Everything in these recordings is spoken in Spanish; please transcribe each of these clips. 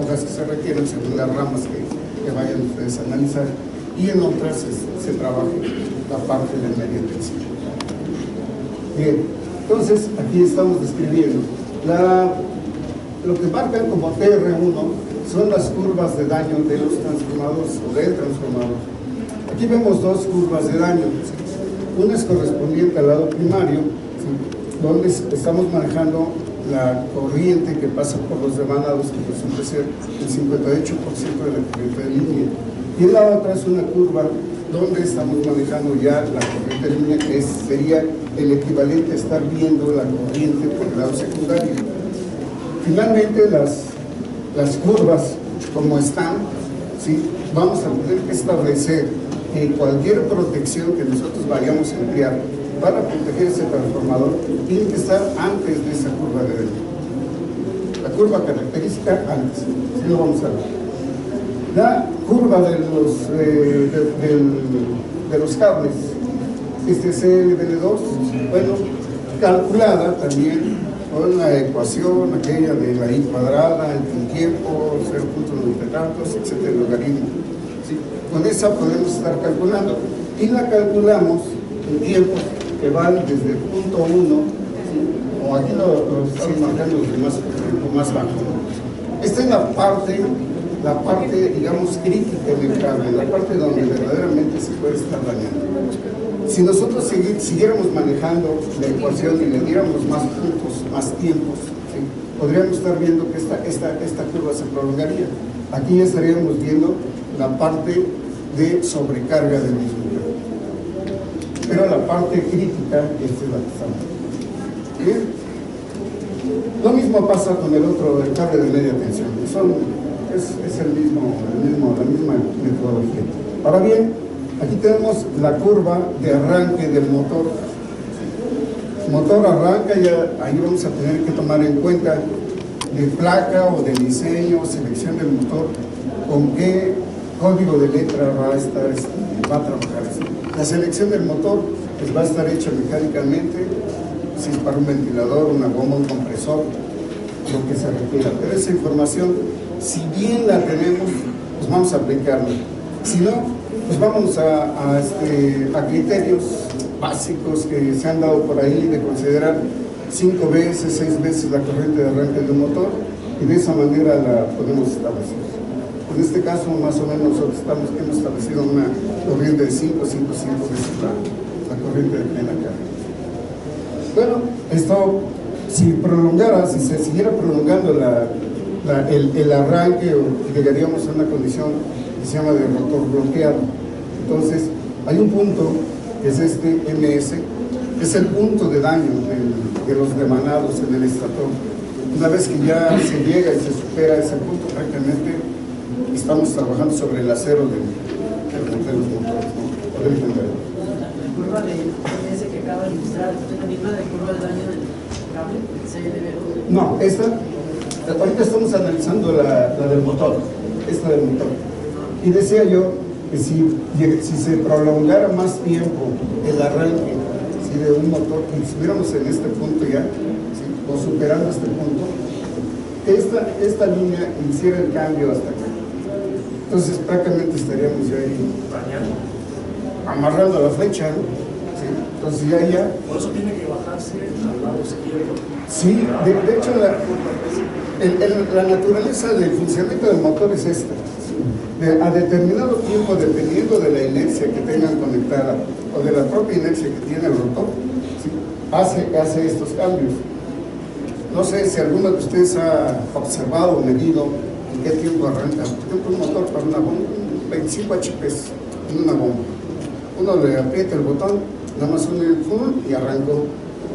hojas que se requieren según las ramas que vayan ustedes a analizar, y en otras se trabaja la parte de media tensión. Bien, entonces aquí estamos describiendo lo que marcan como TR1 son las curvas de daño de los transformadores o del transformador. Aquí vemos dos curvas de daño. Una es correspondiente al lado primario, ¿sí?, donde estamos manejando la corriente que pasa por los demanados, que resulta ser el 58% de la corriente de línea. Y la otra es una curva donde estamos manejando ya la corriente de línea, que sería el equivalente a estar viendo la corriente por el lado secundario. Finalmente, las curvas como están, ¿sí?, vamos a tener que establecer que cualquier protección que nosotros vayamos a emplear para proteger ese transformador tiene que estar antes de esa curva de daño. La curva característica antes, así lo vamos a ver. La curva de los cables, este CLBL2, bueno, calculada también con la ecuación aquella de la I cuadrada, el tiempo, 0.90 tantos, etcétera, el logaritmo. ¿Sí? Con esa podemos estar calculando, y la calculamos en tiempos que van desde el punto 1, ¿sí?, o aquí lo estamos marcando los más bajo. Esta es la parte, digamos, crítica del cable, la parte donde verdaderamente se puede estar dañando. Si nosotros siguiéramos manejando la ecuación y le diéramos más puntos, más tiempos, ¿sí?, podríamos estar viendo que esta curva se prolongaría. Aquí ya estaríamos viendo la parte de sobrecarga del mismo cable. Pero la parte crítica, esta es la que estamos. ¿Bien? Lo mismo pasa con el cable de media tensión. Es la misma metodología. Ahora bien, aquí tenemos la curva de arranque del motor. El motor arranca, ahí vamos a tener que tomar en cuenta de placa o de diseño, selección del motor, con qué código de letra va a trabajar esto. La selección del motor pues, va a estar hecha mecánicamente, si es para un ventilador, una bomba, un compresor, lo que se requiera. Pero esa información, si bien la tenemos, pues vamos a aplicarla. Si no, pues vamos a criterios básicos que se han dado por ahí de considerar 5 veces, 6 veces la corriente de arranque de un motor, y de esa manera la podemos establecer. En este caso, más o menos, nosotros hemos establecido una corriente de 5 veces la corriente de plena carga. Bueno, esto, si se siguiera prolongando el arranque, llegaríamos a una condición que se llama de rotor bloqueado. Entonces, hay un punto, que es este MS, que es el punto de daño de los demanados en el estator. Una vez que ya se llega y se supera ese punto, prácticamente estamos trabajando sobre el acero de los motores, ¿no? ¿Podemos entender? La curva de MS que acaba de ilustrar es la misma de curva de daño del cable, CLB. No, ahorita estamos analizando la del motor, esta del motor. Y decía yo que si se prolongara más tiempo el arranque, ¿sí?, de un motor, y estuviéramos en este punto ya, ¿sí?, o superando este punto, esta línea hiciera el cambio hasta acá. Entonces prácticamente estaríamos ya ahí amarrando la flecha, ¿no? ¿Sí? Entonces ya. Por eso tiene que bajarse al lado izquierdo. Sí, de hecho la naturaleza del funcionamiento del motor es esta. A determinado tiempo, dependiendo de la inercia que tengan conectada o de la propia inercia que tiene el rotor, ¿sí?, hace estos cambios. No sé si alguno de ustedes ha observado o medido en qué tiempo arranca. Por ejemplo, un motor para una bomba, 25 HPs en una bomba. Uno le aprieta el botón, nada más une el full y arrancó.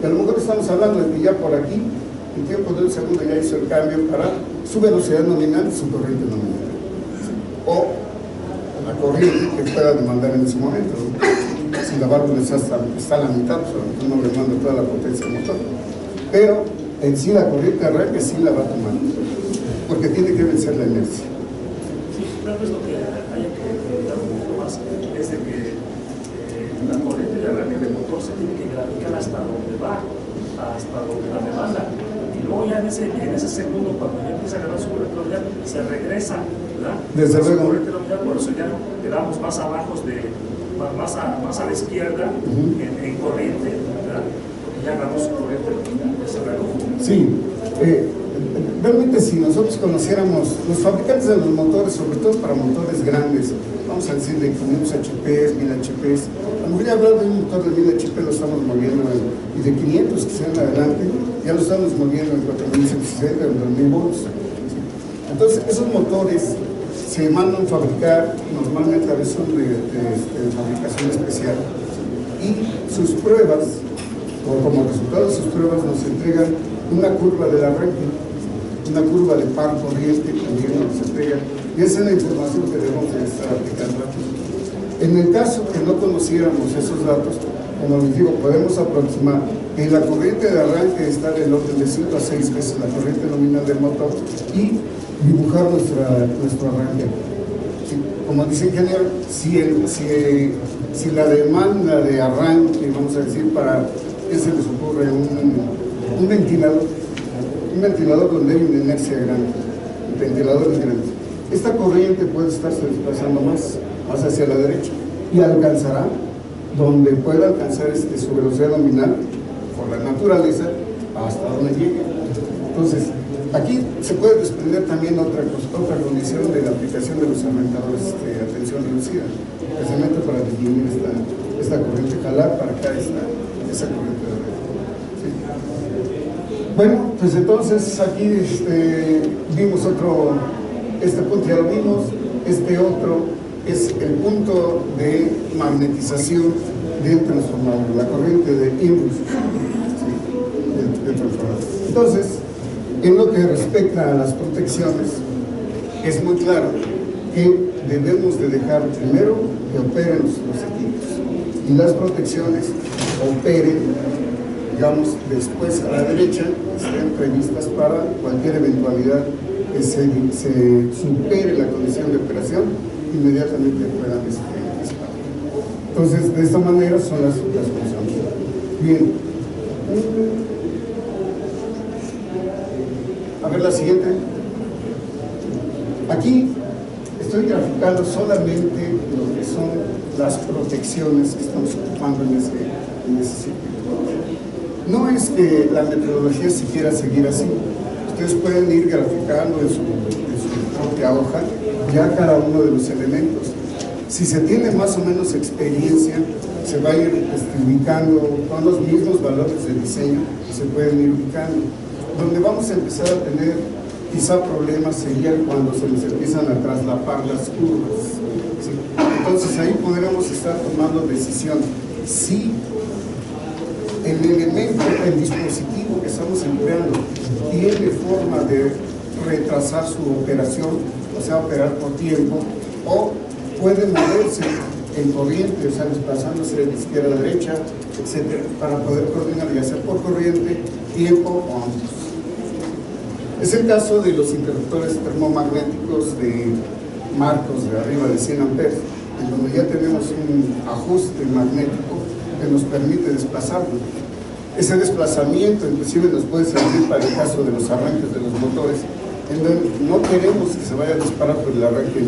Y a lo mejor estamos hablando de que ya por aquí, en tiempo de un segundo, ya hizo el cambio para su velocidad nominal y su corriente nominal. O la corriente que pueda demandar en ese momento. Si la válvula está a la mitad, pues no le manda toda la potencia del motor. Pero en sí la corriente arranque sí la va a tomar, porque tiene que vencer la inercia. Sí, tal vez lo que haya que evitar un poco más es de que la corriente de arranque del motor se tiene que graficar hasta donde va, hasta donde la demanda. Y y luego ya en ese segundo, cuando ya empieza a agarrar su corriente nominal, se regresa, ¿verdad? Desde Su luego. corriente nominal, por eso ya quedamos más abajo más a la izquierda en corriente, ¿verdad? Porque ya agarró su corriente nominal, ya se redujo. Sí, realmente si nosotros conociéramos los fabricantes de los motores, sobre todo para motores grandes, vamos a decir de 500 HP, 1000 HP, a lo mejor ya hablar de un motor de 1000 HP lo estamos moviendo y de 500 que sean adelante, ya lo estamos moviendo en 4160, en 2000 volts. Entonces, esos motores se mandan fabricar, normalmente a veces son de fabricación especial, y sus pruebas, o como resultado de sus pruebas, nos entregan una curva del arranque, una curva de par corriente también nos entrega, y esa es la información que debemos de estar aplicando aquí. En el caso que no conociéramos esos datos, como les digo, podemos aproximar que la corriente de arranque está del orden de 5 a 6 veces la corriente nominal del motor y dibujar nuestro arranque. Sí, como dice el ingeniero, si la demanda de arranque, vamos a decir, para ¿qué se les ocurre? Un ventilador donde hay una inercia grande, ventiladores grandes. Esta corriente puede estarse desplazando más hacia la derecha y alcanzará donde pueda alcanzar su velocidad nominal por la naturaleza hasta donde llegue. Entonces, aquí se puede desprender también otra condición de la aplicación de los aumentadores de atención reducida, precisamente para disminuir esta corriente, jalar para acá esa corriente de red. ¿Sí? Bueno, pues entonces aquí vimos este punto ya lo vimos, este otro es el punto de magnetización del transformador, la corriente de impulso, ¿sí? del transformador. Entonces, en lo que respecta a las protecciones, es muy claro que debemos de dejar primero que operen los equipos y las protecciones operen, digamos, después a la derecha, estén previstas para cualquier eventualidad que se supere la condición de operación, inmediatamente puedan disparar. Entonces, de esta manera son las funciones. Bien. A ver la siguiente. Aquí estoy graficando solamente lo que son las protecciones que estamos ocupando en ese circuito. No es que la metodología se quiera seguir así. Ustedes pueden ir graficando en su propia hoja ya cada uno de los elementos. Si se tiene más o menos experiencia, se va a ir ubicando con los mismos valores de diseño, se pueden ir ubicando. Donde vamos a empezar a tener quizá problemas sería cuando se les empiezan a traslapar las curvas. ¿Sí? Entonces ahí podremos estar tomando decisión si el elemento, el dispositivo que estamos empleando tiene forma de retrasar su operación, o sea, operar por tiempo, o puede moverse en corriente, o sea, desplazándose de izquierda a derecha, etcétera, para poder coordinar, ya sea por corriente, tiempo o ambos. Es el caso de los interruptores termomagnéticos de marcos de arriba de 100 amperes, en donde ya tenemos un ajuste magnético que nos permite desplazarlo. Ese desplazamiento inclusive nos puede servir para el caso de los arranques de los motores, en donde no queremos que se vaya a disparar por el arranque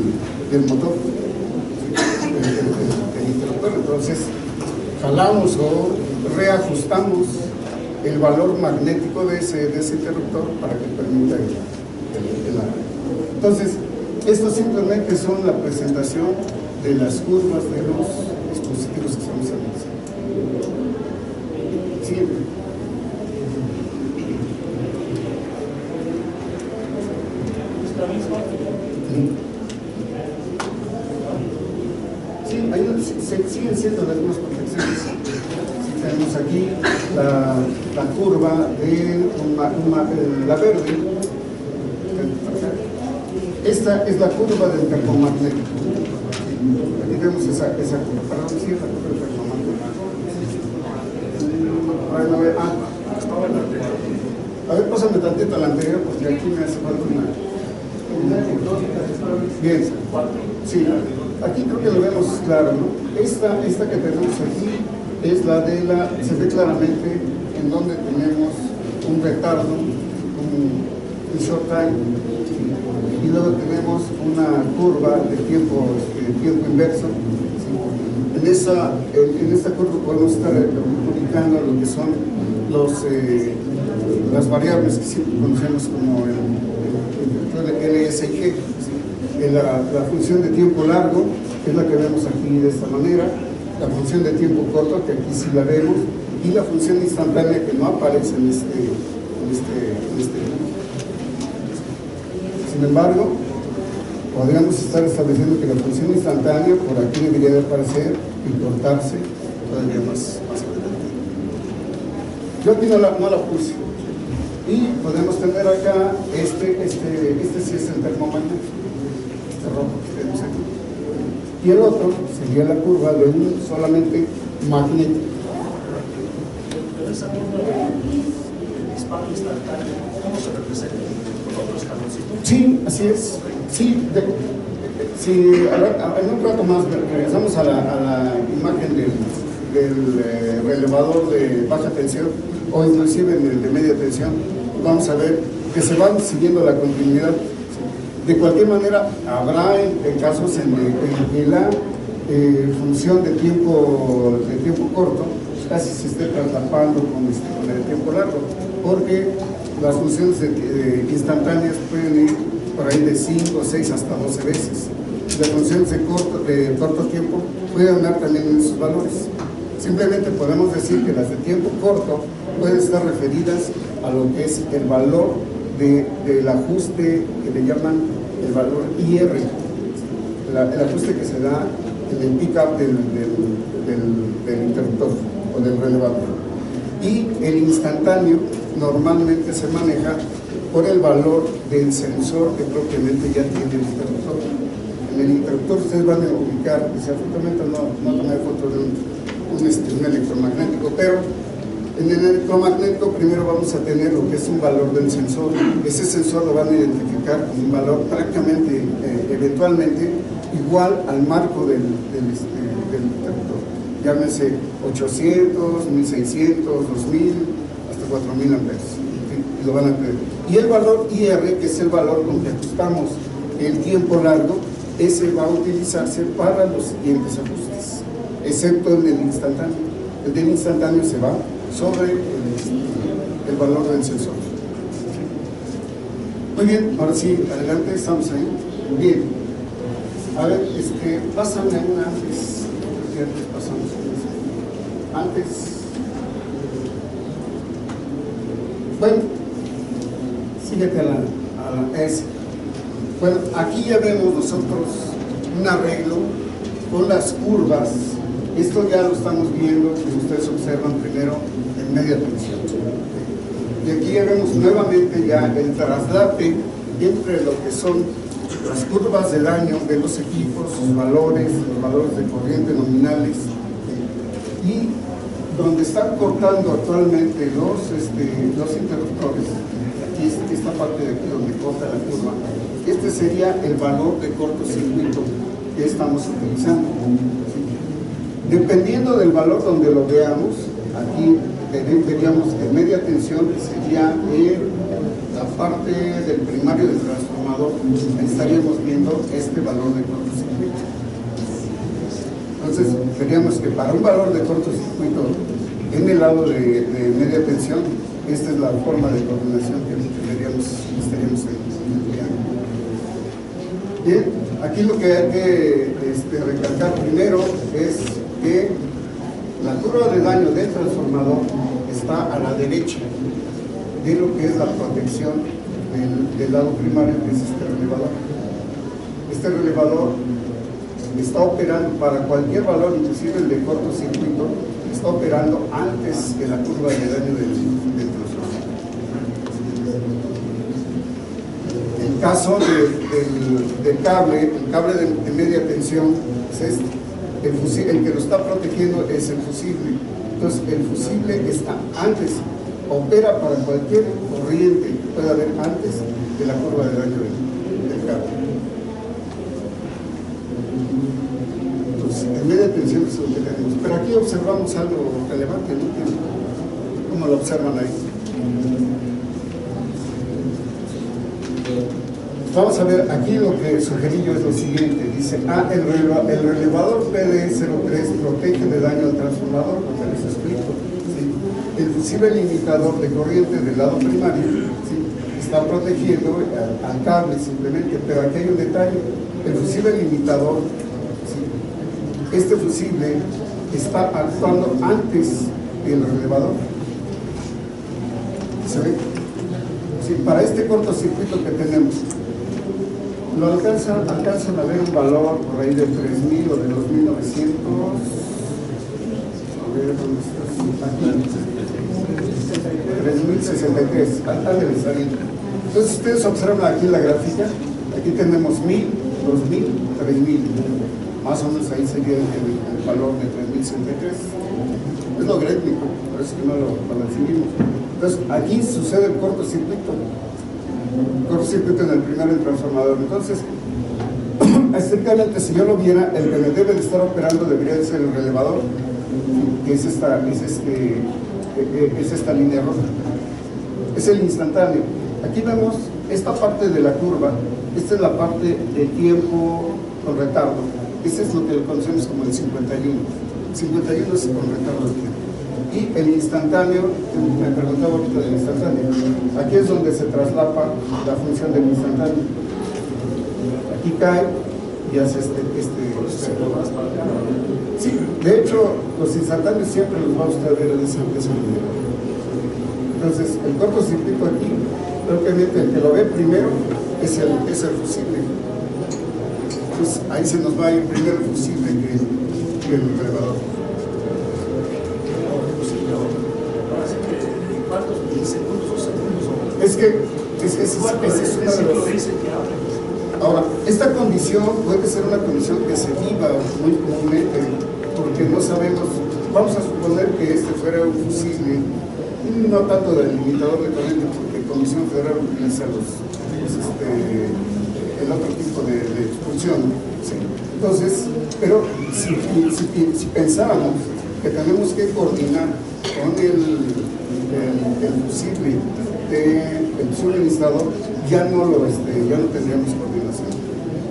del motor, el interruptor. Entonces, jalamos o reajustamos el valor magnético de ese interruptor para que permita el arranque. Entonces, esto simplemente son la presentación de las curvas de los dispositivos que estamos analizando. Siguiente. Sí, siguen siendo las mismas protecciones. Sí, tenemos aquí la curva de la verde. Esta es la curva del termomagnético. Aquí tenemos esa curva. Perdón, sí, es la curva del termomagnético. A ver, pásame tantito a la anterior, porque aquí me hace falta una. Bien, sí, aquí creo que lo vemos claro, ¿no? Esta que tenemos aquí es la se ve claramente en donde tenemos un retardo un short time, y luego tenemos una curva de tiempo inverso. En esta curva podemos estar ubicando lo que son las variables que siempre conocemos como el LS y G. La función de tiempo largo, que es la que vemos aquí de esta manera, la función de tiempo corto, que aquí sí la vemos, y la función instantánea, que no aparece en este. Sin embargo, podríamos estar estableciendo que la función instantánea por aquí debería de aparecer y cortarse todavía más adelante. Yo aquí no la puse. Y podemos tener acá este sí es el termomagnético, este rojo que tenemos aquí. Y el otro sería la curva de un solamente magnético. Pero esa curva de disparo instantáneo, ¿cómo se representa? ¿Con otros escaloncitos? Sí, así es. Sí, en un rato más regresamos a la imagen del relevador de baja tensión o inclusive en el de media tensión. Vamos a ver que se van siguiendo la continuidad. De cualquier manera, habrá en casos en que la función de tiempo corto casi se esté traslapando con el tiempo largo, porque las funciones instantáneas pueden ir por ahí de 5, 6 hasta 12 veces. Las funciones de corto tiempo pueden andar también en esos valores. Simplemente podemos decir que las de tiempo corto pueden estar referidas a lo que es el valor del ajuste que le llaman el valor IR, el ajuste que se da en el pick-up del interruptor o del relevador. Y el instantáneo normalmente se maneja por el valor del sensor que propiamente ya tiene el interruptor. En el interruptor ustedes van a ubicar, desafortunadamente no tomé foto de un electromagnético, pero en el electromagnético primero vamos a tener lo que es un valor del sensor. Ese sensor lo van a identificar como un valor prácticamente, eventualmente, igual al marco del interruptor. Llámese 800, 1600, 2000, hasta 4000 amperes. Lo van a tener. Y el valor IR, que es el valor con que ajustamos el tiempo largo, ese va a utilizarse para los siguientes ajustes, excepto el del instantáneo. El del instantáneo se va sobre el valor del sensor. Muy bien, ahora sí, adelante, estamos ahí. Bien. A ver, pásame una antes. Antes pasamos. Antes. Bueno, síguete a la S. Bueno, aquí ya vemos nosotros un arreglo con las curvas. Esto ya lo estamos viendo, como ustedes observan primero, en media tensión. Y aquí ya vemos nuevamente ya el traslape entre lo que son las curvas del año de los equipos, sus valores, los valores de corriente nominales, y donde están cortando actualmente los interruptores. Aquí esta parte de aquí donde corta la curva, este sería el valor de cortocircuito que estamos utilizando. Dependiendo del valor donde lo veamos, aquí veríamos en media tensión, que sería la parte del primario del transformador, estaríamos viendo este valor de cortocircuito. Entonces, veríamos que para un valor de cortocircuito en el lado de media tensión, esta es la forma de coordinación que estaríamos empleando. Bien, aquí lo que hay que recalcar primero es que la curva de daño del transformador está a la derecha de lo que es la protección del lado primario, que es este relevador. Este relevador está operando para cualquier valor, inclusive el de cortocircuito, está operando antes que la curva de daño del transformador. El caso del cable, el cable de media tensión, es este. El que lo está protegiendo es el fusible. Entonces, el fusible está antes, opera para cualquier corriente que pueda haber antes de la curva de daño del cable. Entonces, en media tensión es lo que tenemos. Pero aquí observamos algo relevante, ¿no? ¿Cómo lo observan ahí? vamos a ver, aquí lo que sugerí yo es lo siguiente, dice, el relevador PD03 protege de daño al transformador, como les explico, ¿sí? El fusible limitador de corriente del lado primario, ¿sí? Está protegiendo al cable simplemente, pero aquí hay un detalle, el fusible limitador, ¿sí? Este fusible está actuando antes del relevador, ¿se ve? Sí, para este cortocircuito que tenemos, lo alcanzan a ver un valor por ahí de 3.000 o de 2.900. A ver, ¿dónde estás? Aquí. 3.063. Ándale, está bien. Entonces, ustedes observan aquí en la gráfica, aquí tenemos 1.000, 2.000, 3.000. Más o menos ahí sería el valor de 3.063. Es logarítmico, por eso que no lo definimos. Entonces, aquí sucede el cortocircuito en el primero del transformador. Entonces, estrictamente, si yo lo viera, el que me debe de estar operando debería de ser el relevador, que es esta línea roja. Es el instantáneo. Aquí vemos esta parte de la curva, esta es la parte de tiempo con retardo. Este es lo que conocemos como el 51. 51 es con retardo de tiempo. Y el instantáneo, me preguntaba ahorita del instantáneo, aquí es donde se traslapa la función del instantáneo. Aquí cae y hace Sí, de hecho, los instantáneos siempre los va a usted ver de esa manera. Entonces, el cortocircuito aquí, propiamente el que lo ve primero es el fusible. Entonces, ahí se nos va a ir primero el fusible que el relevador. Es que ese es uno de los... Ahora, esta condición puede ser una condición que se viva muy comúnmente, porque no sabemos, vamos a suponer que este fuera un fusible, no tanto del limitador de corriente, porque Comisión Federal utiliza el otro tipo de expulsión. ¿Sí? Entonces, pero si pensáramos que tenemos que coordinar con el fusible del suministrador, ya no tendríamos coordinación.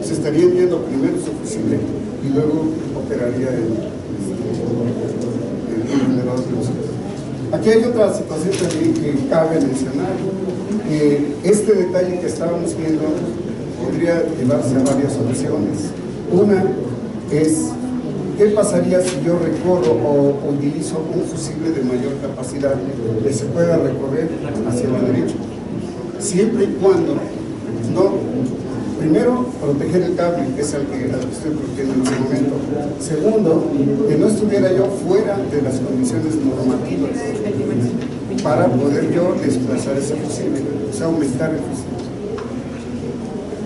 Se estaría enviando primero su fusible y luego operaría el elevador de los. Aquí hay otra situación también que cabe mencionar, que este detalle que estábamos viendo podría llevarse a varias soluciones. Una es, ¿qué pasaría si yo recorro o utilizo un fusible de mayor capacidad que se pueda recorrer hacia la derecha? Siempre y cuando primero, proteger el cable, que es al que estoy protegiendo en ese momento. Segundo, que no estuviera yo fuera de las condiciones normativas para poder yo desplazar ese fusible, o sea, aumentar el fusible.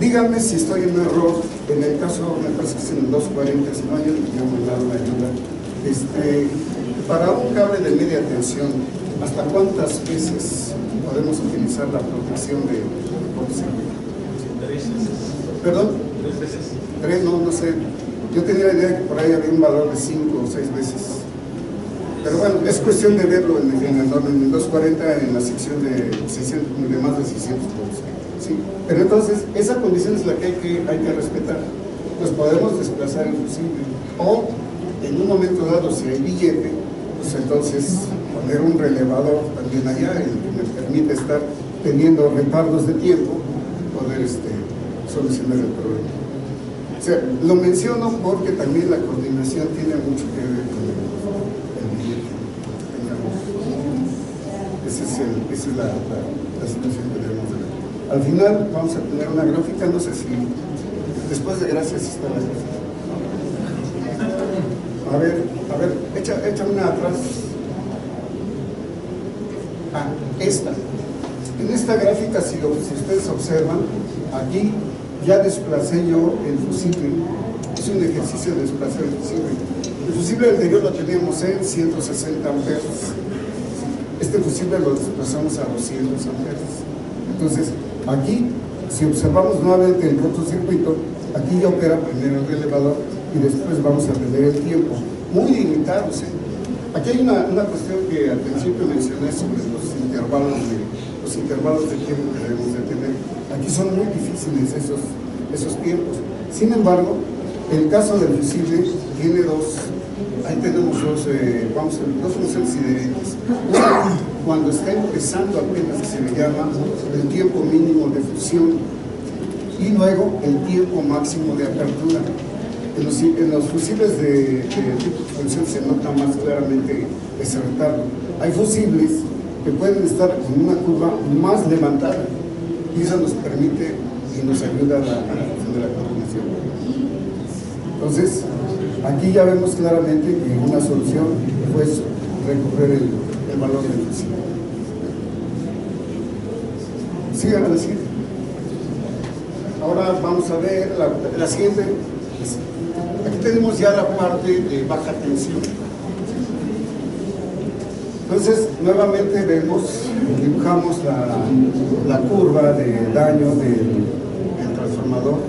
Díganme si estoy en un error. En el caso, me parece que es en el 240, si no hay me han dado una ayuda. Para un cable de media tensión, ¿hasta cuántas veces podemos utilizar la protección de cortocircuito? ¿Perdón? 3 veces. 3, no sé. Yo tenía la idea que por ahí había un valor de 5 o 6 veces. Pero bueno, es cuestión de verlo en el 240, en la sección de más de 600 volts. ¿Sí? Pero entonces, esa condición es la que hay que respetar. Pues podemos desplazar el fusible. O, en un momento dado, si hay billete, pues entonces poner un relevador también allá, el que me permite estar teniendo retardos de tiempo, poder solucionar el problema. O sea, lo menciono porque también la coordinación tiene mucho que ver con el billete. Esa es la situación que debemos de ver. Al final vamos a tener una gráfica, no sé si después de gracias está la gráfica. A ver, echa una atrás. Esta. En esta gráfica, si ustedes observan, aquí ya desplacé yo el fusible. Es un ejercicio de desplazar el fusible. El fusible anterior lo teníamos en 160 amperes. Este fusible lo desplazamos a 200 amperes. Entonces, aquí, si observamos nuevamente el cortocircuito, aquí ya opera primero el relevador y después vamos a tener el tiempo. Muy limitados. Aquí hay una cuestión que al principio mencioné sobre los intervalos de tiempo que debemos de tener. Aquí son muy difíciles esos tiempos. Sin embargo, el caso del fusible tiene ahí tenemos dos incidentes. Uno, cuando está empezando apenas, se le llama el tiempo mínimo de fusión, y luego el tiempo máximo de apertura. En los fusibles de tipo de fusión se nota más claramente ese retardo. Hay fusibles que pueden estar con una curva más levantada, y eso nos permite y nos ayuda a la función de la coordinación. Entonces, aquí ya vemos claramente que una solución fue recoger el valor del fusible. Sigan a la siguiente. Ahora vamos a ver la siguiente. Aquí tenemos ya la parte de baja tensión. Entonces, nuevamente dibujamos la curva de daño del transformador.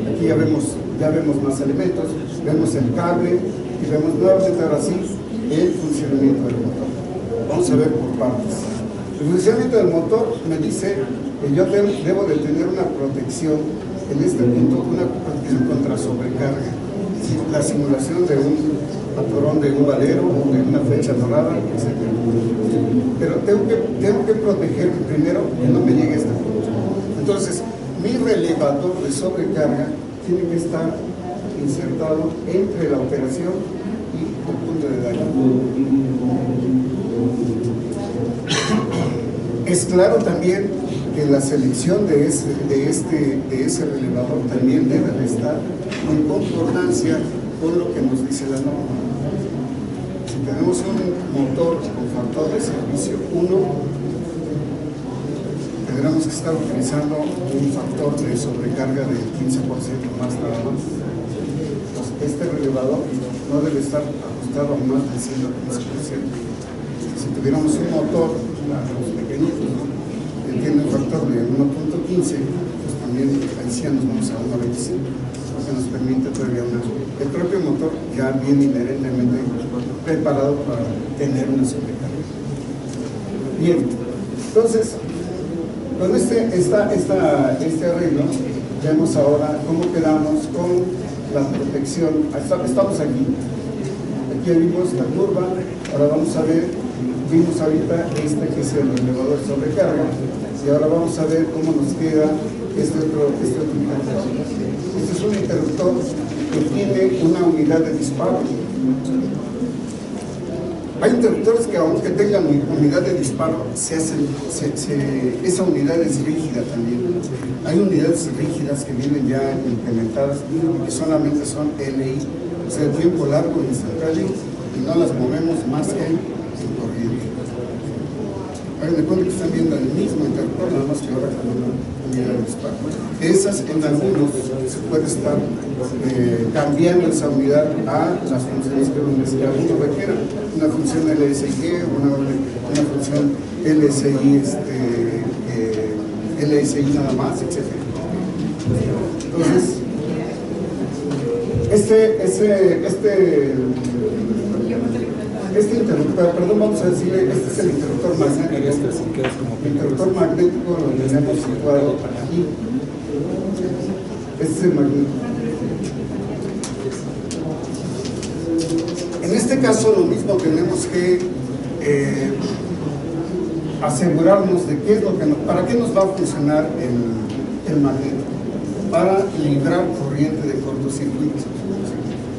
Aquí ya vemos más elementos, vemos el cable y vemos nuevamente ahora sí el funcionamiento del motor. Vamos a ver por partes. El funcionamiento del motor me dice que yo debo de tener una protección, en este punto, una protección contra sobrecarga. La simulación de un patrón de un valero, de una flecha dorada, etc. Pero tengo que proteger primero que no me llegue a este punto. Entonces, mi relevador de sobrecarga tiene que estar insertado entre la operación y el punto de daño. Es claro también que la selección de ese relevador también debe de estar en concordancia con lo que nos dice la norma. Si tenemos un motor con factor de servicio 1, tendremos que estar utilizando un factor de sobrecarga del 15% más nada más. Entonces, este relevador no debe estar ajustado a más del 115%. Si tuviéramos un motor, los pequeñitos, ¿no?, que tiene un factor de 1.15, pues también ahí sí nos vamos a 1.25, que nos permite todavía el propio motor ya viene inherentemente preparado para tener una sobrecarga. Bien, entonces, con este arreglo, vemos ahora cómo quedamos con la protección. Estamos aquí. Aquí vimos la curva. Ahora vamos a ver, vimos ahorita que es el elevador sobrecarga, y ahora vamos a ver cómo nos queda este otro interruptor. Este es un interruptor que tiene una unidad de disparo. Hay interruptores que, aunque tengan unidad de disparo, esa unidad es rígida también. Hay unidades rígidas que vienen ya implementadas y que solamente son LI, o sea, tiempo largo e instantáneo, y no las movemos más que en corriente. Hagan de cuenta que están viendo el mismo interruptor, nada más que ahora con una unidad de disparo. Esas, en algunos, se puede estar cambiando esa unidad a las funciones que uno requiera. Una función LSI, una función LSI nada más, etc. Entonces, este interruptor, perdón, vamos a decirle, este es el interruptor magnético. El interruptor magnético lo tenemos situado aquí. Este es el magnético. En este caso, lo mismo, tenemos que asegurarnos de qué es lo que para qué nos va a funcionar el magneto. Para librar corriente de cortocircuito.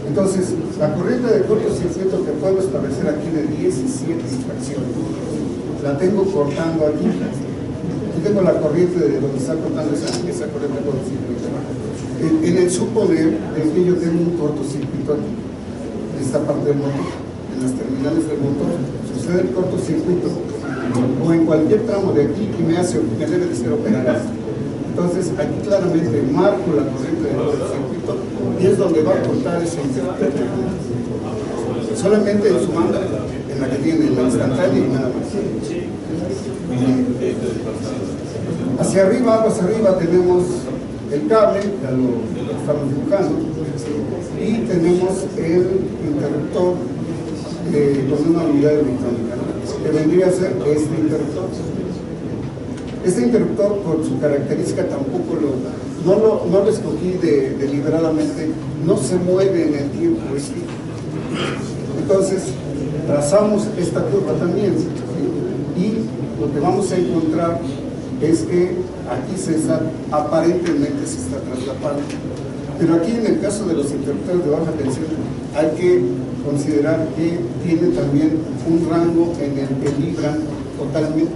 Entonces, la corriente de cortocircuito que puedo establecer aquí de 17 fracciones, la tengo cortando aquí. Aquí tengo la corriente de donde está cortando esa corriente de cortocircuito. En el suponer de que yo tengo un cortocircuito aquí, en esta parte del motor, en las terminales del motor, sucede el cortocircuito, o en cualquier tramo de aquí, y me debe de ser operado. Entonces, aquí claramente marco la corriente del cortocircuito y es donde va a cortar ese interruptor. Solamente en su banda, en la que tiene la instantánea y nada más. Hacia arriba tenemos el cable, ya lo estamos dibujando, y tenemos el interruptor con una unidad electrónica, ¿no?, que vendría a ser este interruptor. Este interruptor, por su característica, tampoco no lo escogí deliberadamente, no se mueve en el tiempo. Entonces, trazamos esta curva también, ¿sí? Y lo que vamos a encontrar es que aquí aparentemente se está traslapando. Pero aquí, en el caso de los interruptores de baja tensión, hay que considerar que tiene también un rango en el que vibran totalmente.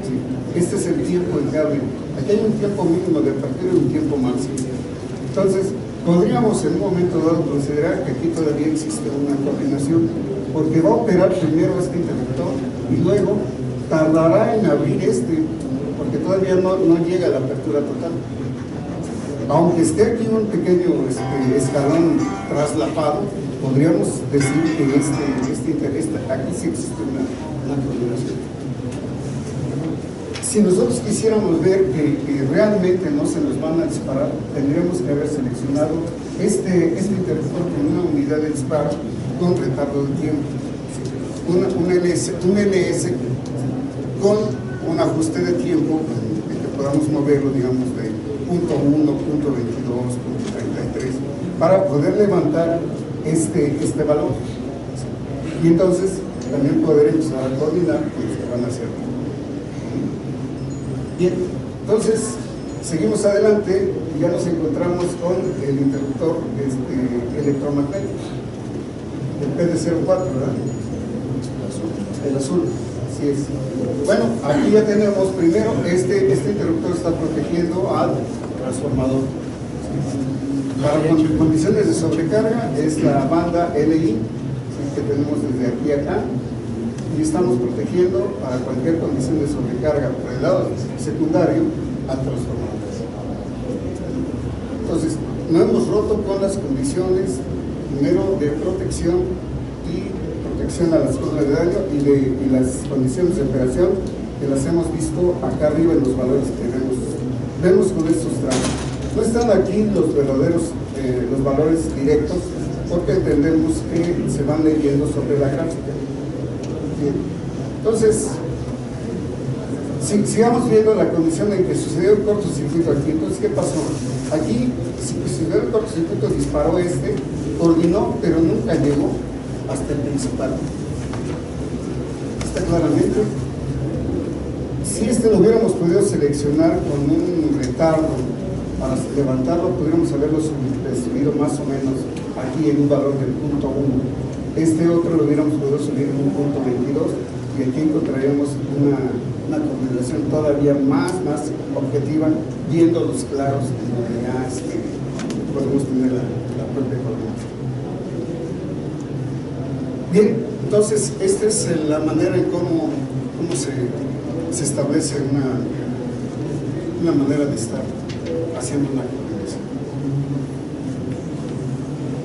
¿Sí? Este es el tiempo en que abren. Aquí hay un tiempo mínimo de apertura y un tiempo máximo. Entonces, podríamos en un momento dado considerar que aquí todavía existe una coordinación, porque va a operar primero este interruptor y luego tardará en abrir porque todavía no llega a la apertura total. Aunque esté aquí un pequeño escalón traslapado, podríamos decir que aquí sí existe una coordinación. Si nosotros quisiéramos ver que realmente no se nos van a disparar, tendríamos que haber seleccionado este interruptor con una unidad de disparo con retardo de tiempo, un LS con un ajuste de tiempo que podamos moverlo, digamos, de punto 1, punto 22, punto 33, para poder levantar este valor. Y entonces también poder empezar a coordinar lo que van a hacer. Bien, entonces seguimos adelante y ya nos encontramos con el interruptor electromagnético, el PD04, ¿verdad? El azul, así es. Bueno, aquí ya tenemos primero, este interruptor está protegiendo al transformador. Para condiciones de sobrecarga es la banda LI, que tenemos desde aquí a acá, y estamos protegiendo para cualquier condición de sobrecarga por el lado secundario al transformador. Entonces, no hemos roto con las condiciones primero de protección a las zonas de daño y las condiciones de operación, que las hemos visto acá arriba en los valores que vemos con estos tramos. No están aquí los verdaderos los valores directos, porque entendemos que se van leyendo sobre la gráfica. Bien. Entonces, sigamos viendo la condición en que sucedió el cortocircuito aquí. Entonces, ¿qué pasó? Aquí sucedió el cortocircuito, disparó coordinó, pero nunca llegó hasta el principal. Está claramente. Si lo hubiéramos podido seleccionar con un retardo para levantarlo, podríamos haberlo subido más o menos aquí en un valor del punto 1. Otro lo hubiéramos podido subir en un punto 22 y aquí encontraríamos una coordinación todavía más objetiva, viendo los claros en donde ya podemos tener la propia coordinación. Bien, entonces esta es la manera en cómo se establece una manera de estar haciendo una coordinación.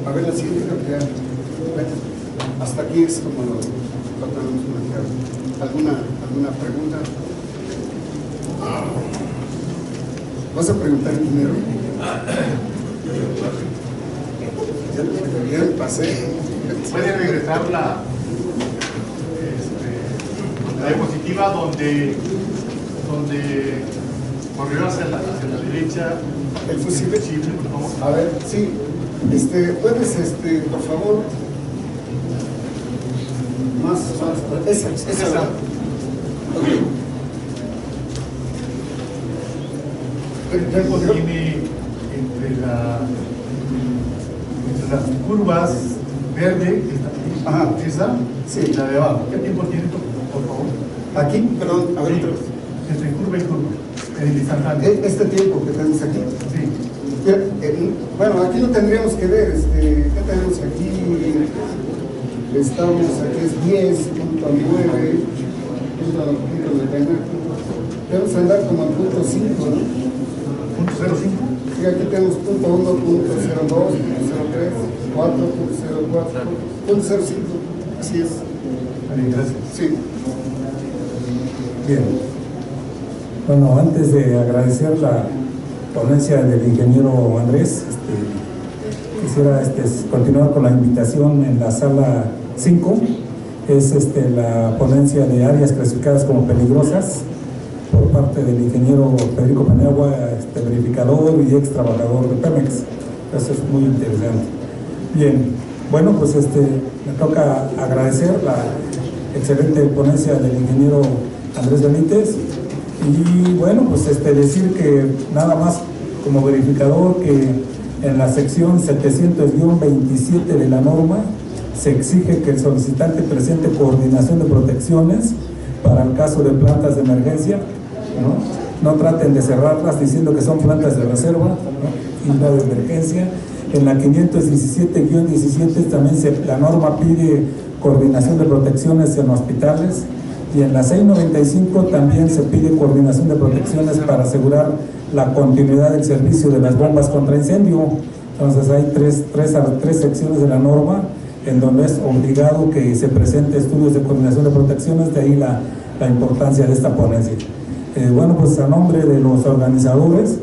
A ver, la siguiente creo que hasta aquí es como lo tenemos planteado. ¿Alguna pregunta? ¿Vas a preguntar primero? Ya pasé. Puede regresar la diapositiva donde corrió hacia la derecha el fusible, por favor. A ver, sí, puedes, por favor, más, esa. Okay. Tiene entre las curvas verde, que está aquí, ajá, esa, sí, y la de abajo. ¿Qué tiempo tiene, por favor? Aquí, perdón, a ver, otra vez. Entre curva y curva, en el instantáneo. Este tiempo que tenemos aquí. Sí. Bueno, aquí lo tendríamos que ver. ¿Qué tenemos aquí? Estamos aquí, es 10.9, debemos andar como al punto 5, ¿no? Punto 0.5. Sí, aquí tenemos punto 1, punto 0.2, punto 0.3, 4, punto 0.4, punto 0.5. Así es. Vale, gracias. Sí. Bien. Bueno, antes de agradecer la ponencia del ingeniero Andrés, quisiera continuar con la invitación en la sala 5. Es la ponencia de áreas clasificadas como peligrosas. por parte del ingeniero Federico Paniagua, verificador y ex trabajador de Pemex. Eso es muy interesante. Bien, bueno, pues me toca agradecer la excelente ponencia del ingeniero Andrés Benítez y bueno, pues decir que nada más como verificador que en la sección 700-27 de la norma se exige que el solicitante presente coordinación de protecciones para el caso de plantas de emergencia, no traten de cerrarlas diciendo que son plantas de reserva, ¿no? Y no de emergencia. En la 517-17 también la norma pide coordinación de protecciones en hospitales, y en la 695 también se pide coordinación de protecciones para asegurar la continuidad del servicio de las bombas contra incendio. Entonces hay tres secciones de la norma en donde es obligado que se presente estudios de coordinación de protecciones, de ahí la importancia de esta ponencia. Bueno, pues a nombre de los organizadores